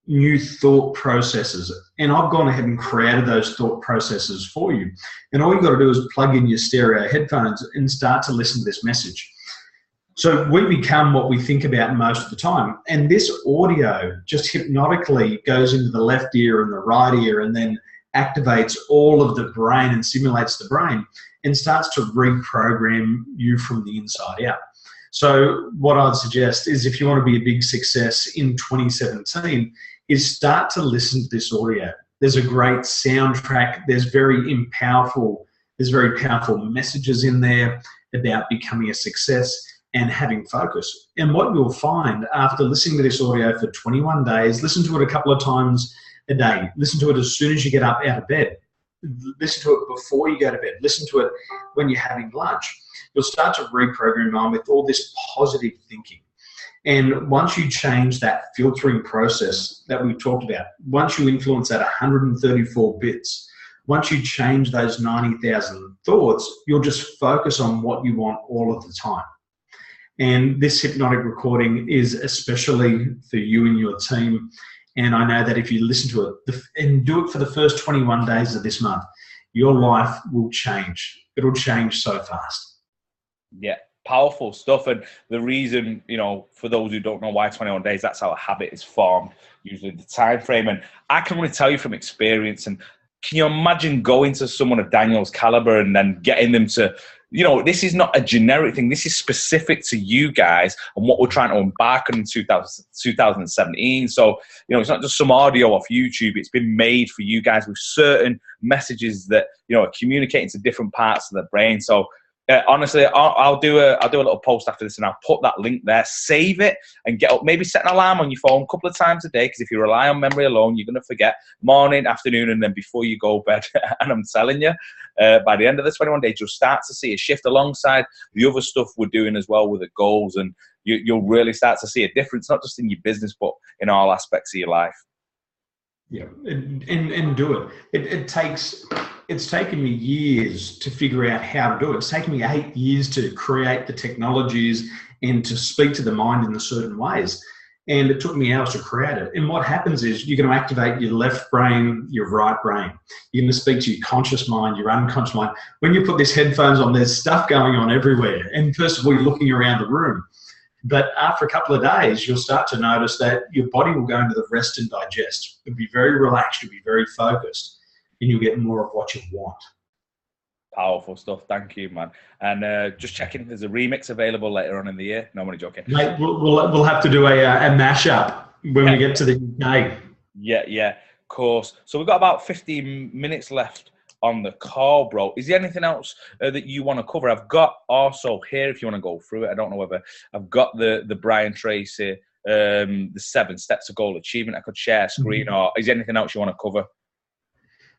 new thought processes, and I've gone ahead and created those thought processes for you. And all you've got to do is plug in your stereo headphones and start to listen to this message. So we become what we think about most of the time, and this audio just hypnotically goes into the left ear and the right ear and then activates all of the brain and stimulates the brain and starts to reprogram you from the inside out. So what I'd suggest is, if you want to be a big success in 2017, is start to listen to this audio. There's a great soundtrack. There's very powerful messages in there about becoming a success and having focus. And what you'll find after listening to this audio for 21 days, listen to it a couple of times a day, listen to it as soon as you get up out of bed, listen to it before you go to bed, listen to it when you're having lunch. You'll start to reprogram your mind with all this positive thinking. And once you change that filtering process that we talked about, once you influence that 134 bits, once you change those 90,000 thoughts, you'll just focus on what you want all of the time. And this hypnotic recording is especially for you and your team. And I know that if you listen to it and do it for the first 21 days of this month, your life will change. It'll change so fast. Yeah, powerful stuff. And the reason, for those who don't know why 21 days, that's how a habit is formed, usually the time frame. And I can only tell you from experience. And can you imagine going to someone of Daniel's caliber and then getting them to, this is not a generic thing. This is specific to you guys and what we're trying to embark on in 2017. So, it's not just some audio off YouTube. It's been made for you guys with certain messages that, are communicating to different parts of the brain. So, honestly, I'll do a little post after this, and I'll put that link there. Save it and get up. Maybe set an alarm on your phone a couple of times a day, because if you rely on memory alone, you're going to forget morning, afternoon, and then before you go to bed. And I'm telling you, by the end of the 21 days, you'll start to see a shift alongside the other stuff we're doing as well with the goals, and you'll really start to see a difference, not just in your business, but in all aspects of your life. Yeah, and do it. It takes it's taken me years to figure out how to do it. It's taken me 8 years to create the technologies and to speak to the mind in the certain ways. And it took me hours to create it. And what happens is you're going to activate your left brain, your right brain. You're going to speak to your conscious mind, your unconscious mind. When you put these headphones on, there's stuff going on everywhere. And first of all, you're looking around the room. But after a couple of days, you'll start to notice that your body will go into the rest and digest. You'll be very relaxed, you'll be very focused, and you'll get more of what you want. Powerful stuff. Thank you, man. And just checking, there's a remix available later on in the year. No, I'm only joking. Mate, we'll have to do a mashup when we get to the UK. Yeah, of course. So we've got about 15 minutes left on the call, bro. Is there anything else that you want to cover? I've got also here, if you want to go through it, I don't know whether I've got the Brian Tracy, the 7 steps to goal achievement. I could share screen, or is there anything else you want to cover?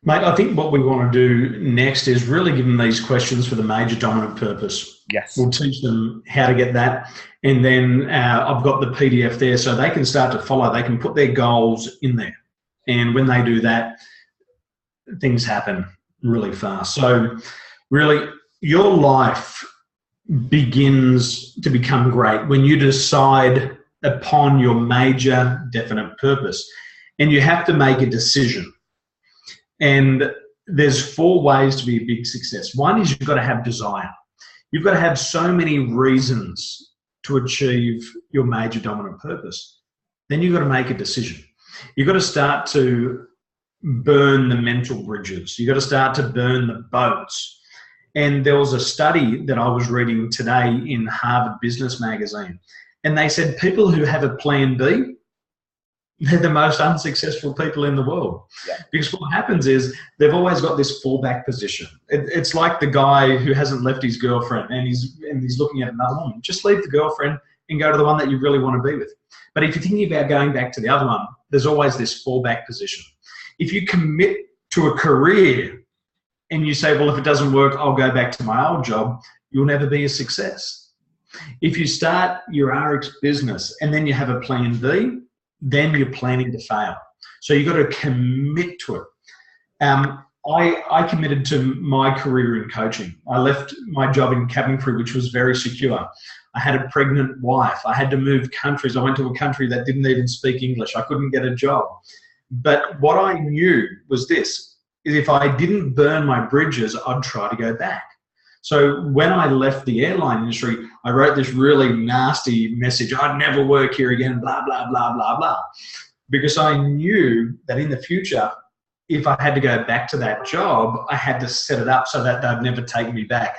Mate, I think what we want to do next is really give them these questions for the major dominant purpose. Yes. We'll teach them how to get that. And then I've got the PDF there so they can start to follow. They can put their goals in there. And when they do that, things happen really fast. So really, your life begins to become great when you decide upon your major definite purpose. And you have to make a decision. And there's 4 ways to be a big success. One is you've got to have desire. You've got to have so many reasons to achieve your major dominant purpose. Then you've got to make a decision. You've got to start to burn the mental bridges. You've got to start to burn the boats. And there was a study that I was reading today in Harvard Business Magazine. And they said people who have a plan B, they're the most unsuccessful people in the world. Yeah. Because what happens is they've always got this fallback position. It's like the guy who hasn't left his girlfriend and he's looking at another woman. Just leave the girlfriend and go to the one that you really want to be with. But if you're thinking about going back to the other one, there's always this fallback position. If you commit to a career and you say, well, if it doesn't work, I'll go back to my old job, you'll never be a success. If you start your RX business and then you have a plan B, then you're planning to fail. So you've got to commit to it. I committed to my career in coaching. I left my job in cabin crew, which was very secure. I had a pregnant wife. I had to move countries. I went to a country that didn't even speak English. I couldn't get a job. But what I knew was this, is if I didn't burn my bridges, I'd try to go back. So when I left the airline industry, I wrote this really nasty message, I'd never work here again, blah, blah, blah, blah, blah. Because I knew that in the future, if I had to go back to that job, I had to set it up so that they'd never take me back.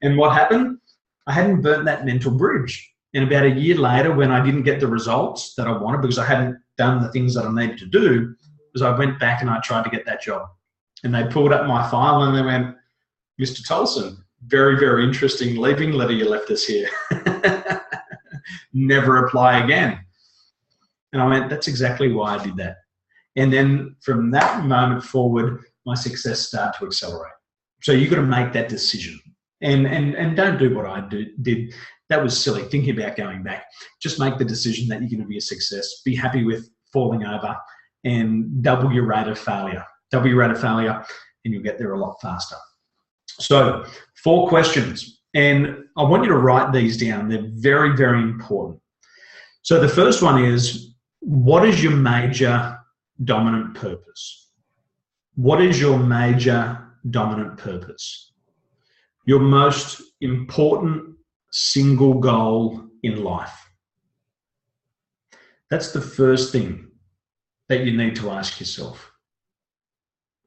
And what happened? I hadn't burnt that mental bridge. And about a year later, when I didn't get the results that I wanted because I hadn't done the things that I needed to do, was I went back and I tried to get that job. And they pulled up my file and they went, Mr. Tolson, very, very interesting leaving letter you left us here. Never apply again. And I went, that's exactly why I did that. And then from that moment forward, my success started to accelerate. So you've got to make that decision. And don't do what I did. That was silly, thinking about going back. Just make the decision that you're going to be a success. Be happy with falling over and double your rate of failure. Double your rate of failure and you'll get there a lot faster. So 4 questions, and I want you to write these down. They're very, very important. So the first one is, what is your major dominant purpose? What is your major dominant purpose? Your most important single goal in life. That's the first thing that you need to ask yourself.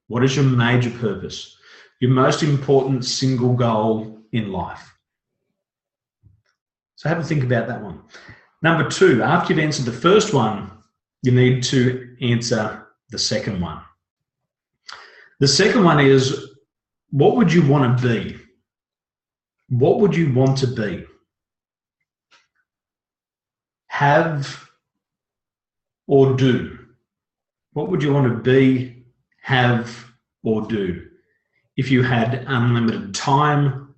What is your major purpose? Your most important single goal in life. So have a think about that one. Number 2, after you've answered the first one, you need to answer the second one. The second one is, what would you want to be? What would you want to be? Have or do? What would you want to be, have, or do? If you had unlimited time,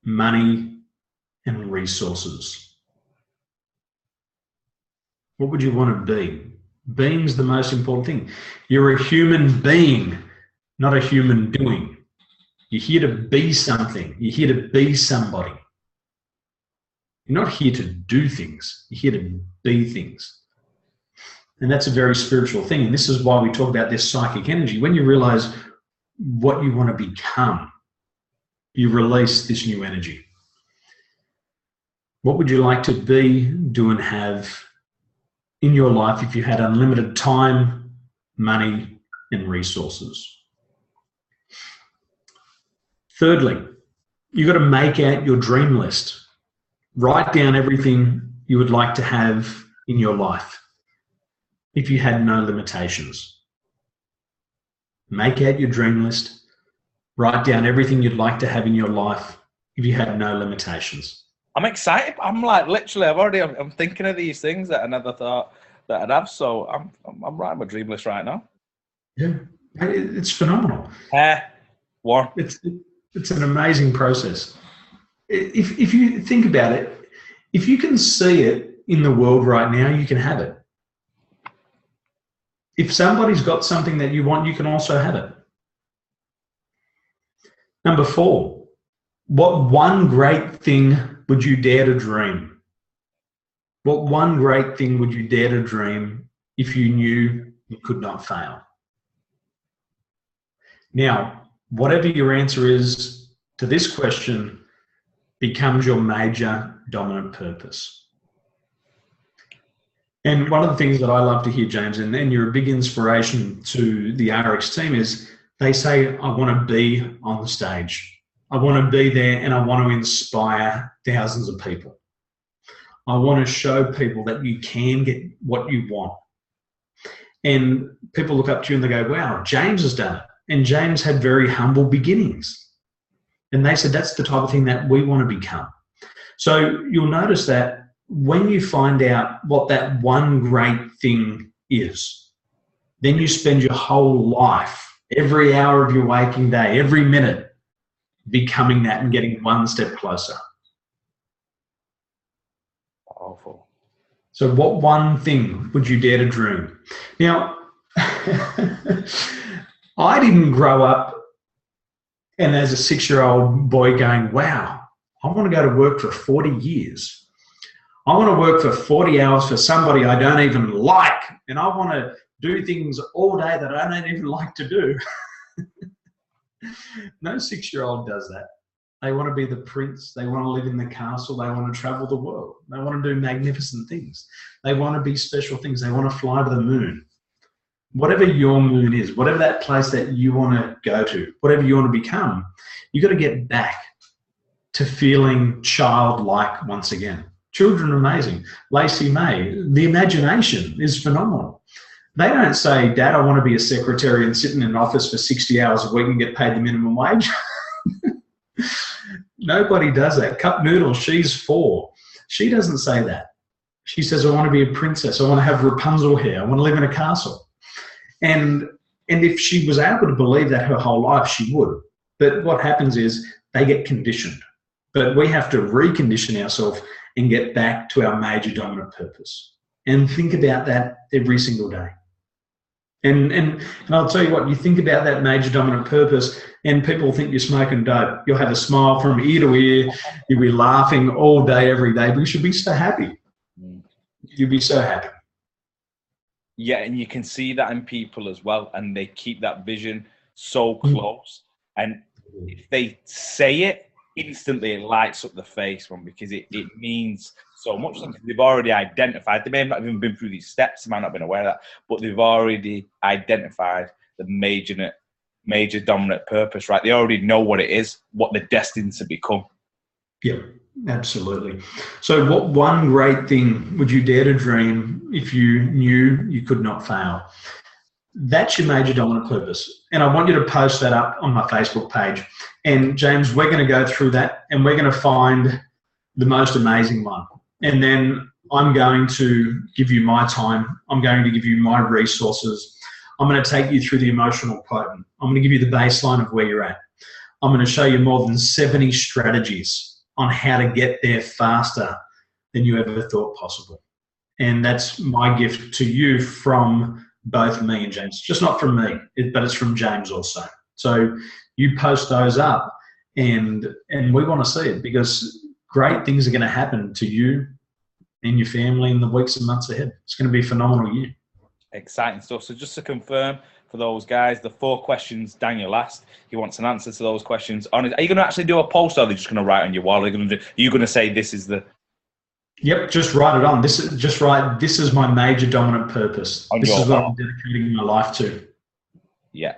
money, and resources. What would you want to be? Being's the most important thing. You're a human being. not a human doing. You're here to be something. You're here to be somebody. You're not here to do things. You're here to be things. And that's a very spiritual thing. And this is why we talk about this psychic energy. When you realize what you want to become, you release this new energy. What would you like to be, do, and have in your life if you had unlimited time, money, and resources? Thirdly, you've got to make out your dream list. Write down everything you would like to have in your life if you had no limitations. Make out your dream list. Write down everything you'd like to have in your life if you had no limitations. I'm excited. I'm like, literally, I'm thinking of these things that I never thought that I'd have. So I'm writing my dream list right now. Yeah, it's phenomenal. One. It's an amazing process. If you think about it, if you can see it in the world right now, you can have it. If somebody's got something that you want, you can also have it. Number 4, what one great thing would you dare to dream? What one great thing would you dare to dream if you knew you could not fail? Now, whatever your answer is to this question becomes your major dominant purpose. And one of the things that I love to hear, James, and you're a big inspiration to the RX team, is they say, I want to be on the stage. I want to be there and I want to inspire thousands of people. I want to show people that you can get what you want. And people look up to you and they go, wow, James has done it. And James had very humble beginnings. And they said, that's the type of thing that we want to become. So you'll notice that when you find out what that one great thing is, then you spend your whole life, every hour of your waking day, every minute, becoming that and getting one step closer. Powerful. So what one thing would you dare to dream? Now, I didn't grow up and as a 6-year-old boy going, wow, I want to go to work for 40 years. I want to work for 40 hours for somebody I don't even like. And I want to do things all day that I don't even like to do. No 6-year-old does that. They want to be the prince. They want to live in the castle. They want to travel the world. They want to do magnificent things. They want to be special things. They want to fly to the moon. Whatever your moon is, whatever that place that you want to go to, whatever you want to become, you've got to get back to feeling childlike once again. Children are amazing. Lacey May, the imagination is phenomenal. They don't say, Dad, I want to be a secretary and sit in an office for 60 hours a week and get paid the minimum wage. Nobody does that. Cup Noodle, she's 4. She doesn't say that. She says, I want to be a princess. I want to have Rapunzel hair. I want to live in a castle. And if she was able to believe that her whole life, she would. But what happens is they get conditioned. But we have to recondition ourselves and get back to our major dominant purpose. And think about that every single day. And I'll tell you what, you think about that major dominant purpose and people think you're smoking dope. You'll have a smile from ear to ear. You'll be laughing all day, every day. But you should be so happy. You'll be so happy. Yeah, and you can see that in people as well. And they keep that vision so close. And if they say it, instantly it lights up the face one because it means so much. They've already identified, they may have not even been through these steps, they might not have been aware of that, but they've already identified the major dominant purpose, right? They already know what it is, what they're destined to become. Yeah, absolutely. So what one great thing would you dare to dream if you knew you could not fail? That's your major dominant purpose. And I want you to post that up on my Facebook page. And James, we're going to go through that and we're going to find the most amazing one. And then I'm going to give you my time. I'm going to give you my resources. I'm going to take you through the emotional quotient. I'm going to give you the baseline of where you're at. I'm going to show you more than 70 strategies on how to get there faster than you ever thought possible. And that's my gift to you from both me and James. Just not from me, but it's from James also. So you post those up, and we want to see it, because great things are going to happen to you and your family in the weeks and months ahead. It's going to be a phenomenal year. Exciting stuff. So just to confirm for those guys, the 4 questions Daniel asked, he wants an answer to those questions. Are you going to actually do a post, or are they just going to write on your wall? Are you going to say this is the... Yep, just write it on. This is my major dominant purpose. This is what I'm dedicating my life to. Yeah,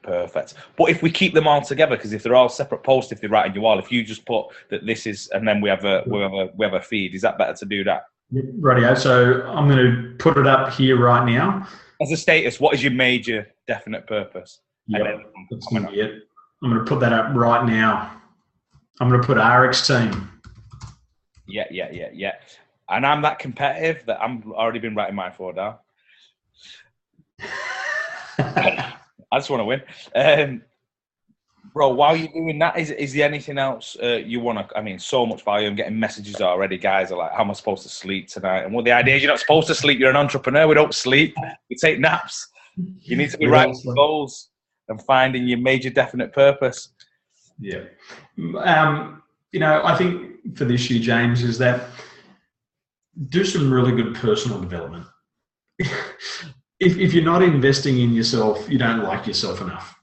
perfect. But if we keep them all together, because if they're all separate posts, if they write on your wall, if you just put that this is, and then we have a feed, is that better to do that? Rightio. So I'm going to put it up here right now. As a status, what is your major definite purpose? Yep, that's going to be it. I'm going to put that up right now. I'm going to put RX team. Yeah. And I'm that competitive that I'm already been writing mine for now. I just want to win. Bro, while you're doing that, is there anything else you want to... I mean, so much value. I'm getting messages already. Guys are like, how am I supposed to sleep tonight? And well, the idea is you're not supposed to sleep. You're an entrepreneur. We don't sleep. We take naps. You need to be writing goals and finding your major definite purpose. Yeah. I think for this year, James, is that do some really good personal development. If you're not investing in yourself, you don't like yourself enough.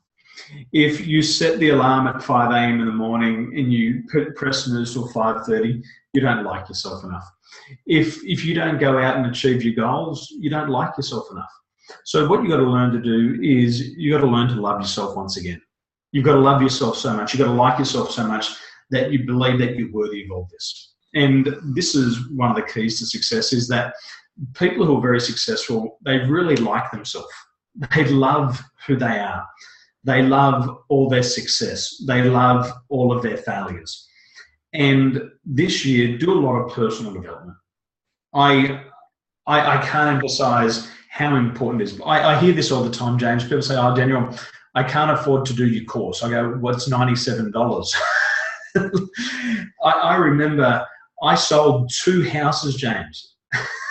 If you set the alarm at 5 a.m. in the morning and you press snooze till 5:30, you don't like yourself enough. If you don't go out and achieve your goals, you don't like yourself enough. So what you've got to learn to do is you've got to learn to love yourself once again. You've got to love yourself so much. You've got to like yourself so much that you believe that you're worthy of all this. And this is one of the keys to success, is that people who are very successful, they really like themselves. They love who they are. They love all their success. They love all of their failures. And this year, do a lot of personal development. I can't emphasize how important it is. I hear this all the time, James. People say, oh, Daniel, I can't afford to do your course. I go, well, it's $97. I remember I sold 2 houses, James.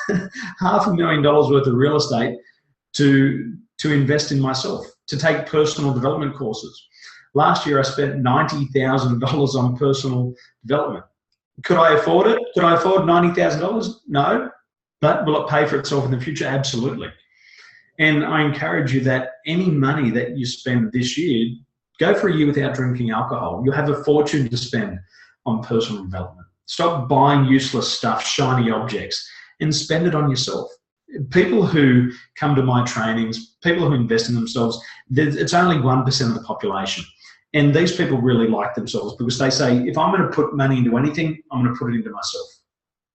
$500,000 worth of real estate to invest in myself, to take personal development courses. Last year, I spent $90,000 on personal development. Could I afford it? Could I afford $90,000? No. But will it pay for itself in the future? Absolutely. And I encourage you that any money that you spend this year, go for a year without drinking alcohol. You'll have a fortune to spend on personal development. Stop buying useless stuff, shiny objects, and spend it on yourself. People who come to my trainings, people who invest in themselves, it's only 1% of the population. And these people really like themselves because they say, if I'm going to put money into anything, I'm going to put it into myself.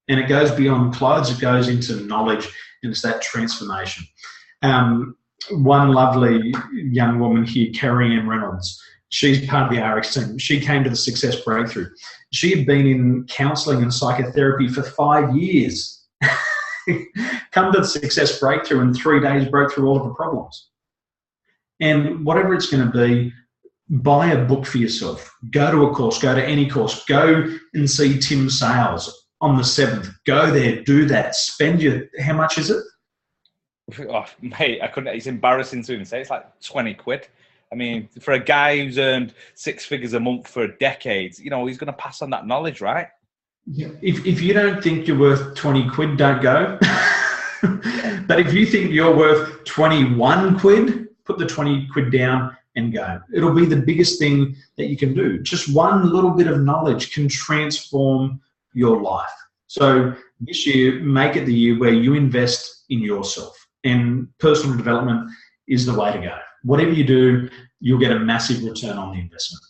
And it goes beyond clothes, it goes into knowledge, and it's that transformation. One lovely young woman here, Carrie Ann Reynolds, she's part of the RX team. She came to the Success Breakthrough. She had been in counselling and psychotherapy for 5 years. Come to the Success Breakthrough, in 3 days broke through all of her problems. And whatever it's going to be, buy a book for yourself. Go to a course, go to any course. Go and see Tim Sales on the 7th. Go there, do that. Spend your, how much is it? Oh, mate, I couldn't, it's embarrassing to even say. It's like 20 quid. I mean, for a guy who's earned 6 figures a month for decades, you know, he's going to pass on that knowledge, right? Yeah. If you don't think you're worth 20 quid, don't go. But if you think you're worth 21 quid, put the 20 quid down and go. It'll be the biggest thing that you can do. Just one little bit of knowledge can transform your life. So this year, make it the year where you invest in yourself. And personal development is the way to go. Whatever you do, you'll get a massive return on the investment.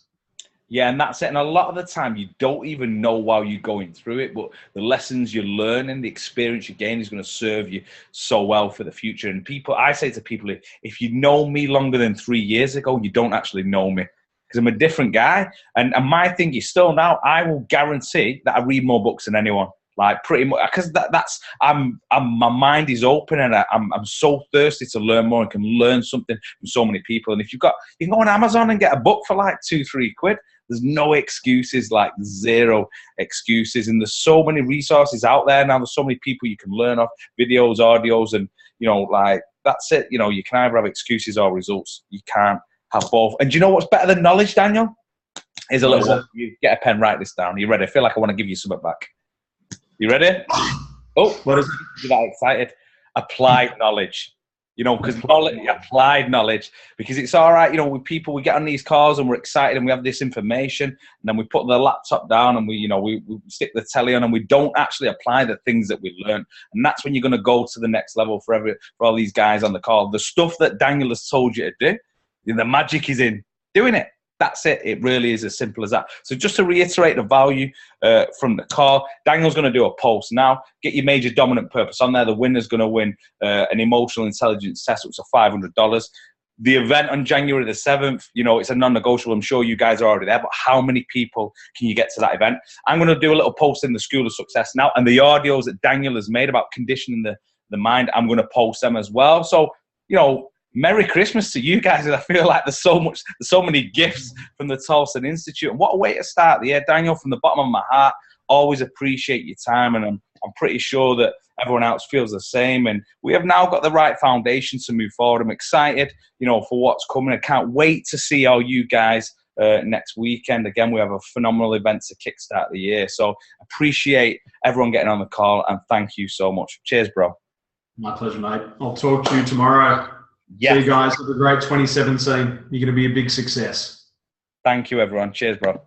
Yeah, and that's it. And a lot of the time, you don't even know while you're going through it, but the lessons you're learning, the experience you gain is going to serve you so well for the future. And people, I say to people, if you know me longer than 3 years ago, you don't actually know me, because I'm a different guy. And my thing is still now, I will guarantee that I read more books than anyone. Like pretty much, because my mind is open, and I'm so thirsty to learn more and can learn something from so many people. And if you can go on Amazon and get a book for like 2-3 quid. There's no excuses, like zero excuses. And there's so many resources out there now. There's so many people you can learn off, videos, audios, and, you know, like, that's it. You know, you can either have excuses or results. You can't have both. And do you know what's better than knowledge, Daniel? Here's a little one. You get a pen, write this down. Are you ready? I feel like I want to give you something back. You ready? Oh, What is it? you're that excited. Applied knowledge. You know, because applied knowledge, because it's all right, you know, with people, we get on these calls and we're excited and we have this information, and then we put the laptop down and we stick the telly on and we don't actually apply the things that we learn. And that's when you're going to go to the next level for all these guys on the call. The stuff that Daniel has told you to do, the magic is in doing it. That's it. It really is as simple as that. So just to reiterate the value from the call, Daniel's going to do a post now. Get your major dominant purpose on there. The winner's going to win an emotional intelligence test, which is $500. The event on January the 7th, you know, it's a non-negotiable. I'm sure you guys are already there, but how many people can you get to that event? I'm going to do a little post in the School of Success now, and the audios that Daniel has made about conditioning the mind, I'm going to post them as well. So, you know, Merry Christmas to you guys. I feel like there's so many gifts from the Tolson Institute. And what a way to start the year, Daniel, from the bottom of my heart. Always appreciate your time, and I'm pretty sure that everyone else feels the same. And we have now got the right foundation to move forward. I'm excited, you know, for what's coming. I can't wait to see all you guys next weekend. Again, we have a phenomenal event to kickstart the year. So appreciate everyone getting on the call, and thank you so much. Cheers, bro. My pleasure, mate. I'll talk to you tomorrow. Yeah. See you guys. Have a great 2017. You're going to be a big success. Thank you, everyone. Cheers, bro.